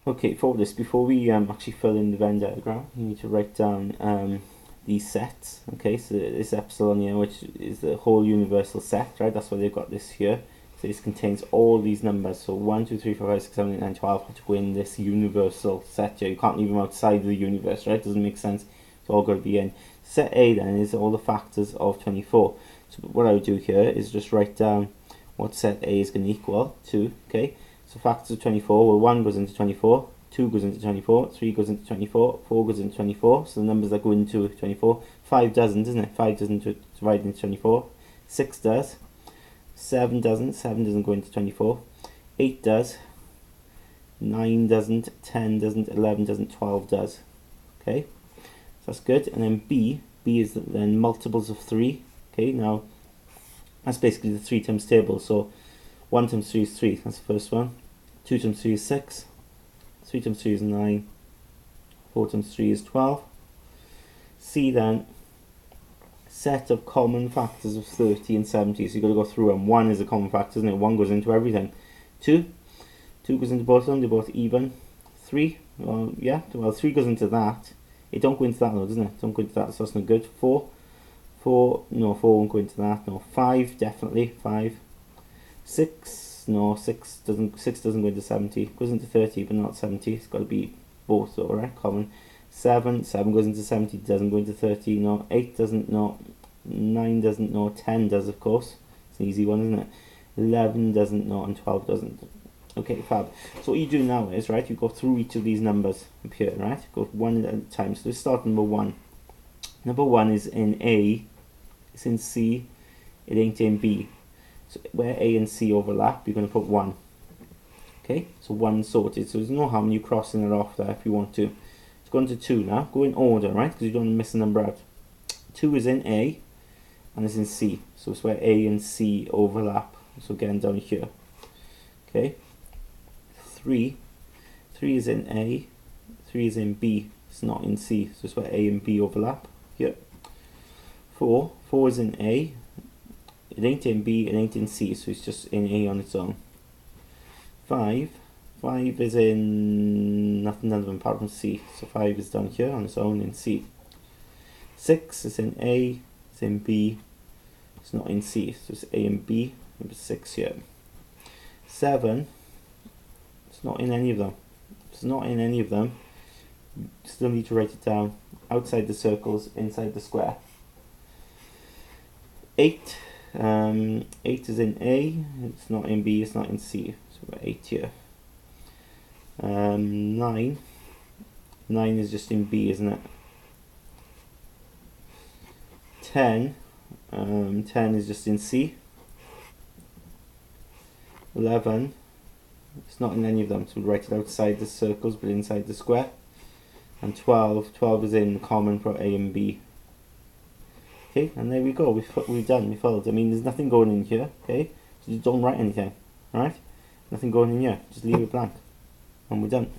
Okay, for this, before we actually fill in the Venn diagram, you need to write down these sets. Okay, so this epsilon here, which is the whole universal set, right? That's why they've got this here. So this contains all these numbers. So 1, 2, 3, 4, 5, 6, 7, 8, 9, 12 have to go in this universal set here. You can't leave them outside of the universe, right? Doesn't make sense. It's all got to be in. Set A then is all the factors of 24. So what I would do here is just write down what set A is going to equal to, okay? So factors of 24, well 1 goes into 24, 2 goes into 24, 3 goes into 24, 4 goes into 24, so the numbers that go into 24, 5 doesn't, doesn't it? 5 doesn't divide into 24, 6 does, 7 doesn't go into 24, 8 does, 9 doesn't, 10 doesn't, 11 doesn't, 12 does, okay? So that's good, and then B is then multiples of 3, okay, now that's basically the 3 times table, so 1 times 3 is 3, that's the first one. 2 times 3 is 6. 3 times 3 is 9. 4 times 3 is 12. C then, set of common factors of 30 and 70. So you've got to go through them. 1 is a common factor, isn't it? 1 goes into everything. 2 goes into both of them, they're both even. 3, well, yeah, well, 3 goes into that. It don't go into that though, doesn't it? Don't go into that, so that's not good. 4 won't go into that. No, 5, definitely, 5. 6, no, 6 doesn't go into 70, it goes into 30 but not 70, it's got to be both though, right, common. 7 goes into 70, doesn't go into 30, no, 8 doesn't, no, 9 doesn't, no, 10 does of course, it's an easy one, isn't it? 11 doesn't, no, and 12 doesn't. Okay, fab. So what you do now is, right, you go through each of these numbers up here, right, go one at a time. So let's start number 1. Number 1 is in A, it's in C, it ain't in B. So where A and C overlap, you're going to put 1. Okay, so 1 sorted. So there's no harm in you crossing it off there if you want to. Let's go into 2 now. Go in order, right? Because you don't want to miss a number out. 2 is in A and is in C. So it's where A and C overlap. So again down here. Okay. 3 is in A. 3 is in B. It's not in C. So it's where A and B overlap. Here. 4 is in A. It ain't in B, it ain't in C, so it's just in A on its own. 5 is in none of them apart from C, so 5 is down here on its own in C. 6 is in A, it's in B, it's not in C, so it's A and B, number 6 here. 7, it's not in any of them. It's not in any of them. You still need to write it down. Outside the circles, inside the square. 8 is in A, it's not in B, it's not in C, so we've got 8 here. 9 is just in B, isn't it? 10 is just in C. 11, it's not in any of them, so we'll write it outside the circles but inside the square. And 12 is in common for A and B. Okay, and there we go, we've done, we filled. I mean, there's nothing going in here, okay? So just don't write anything, alright? Nothing going in here, just leave it blank. And we're done.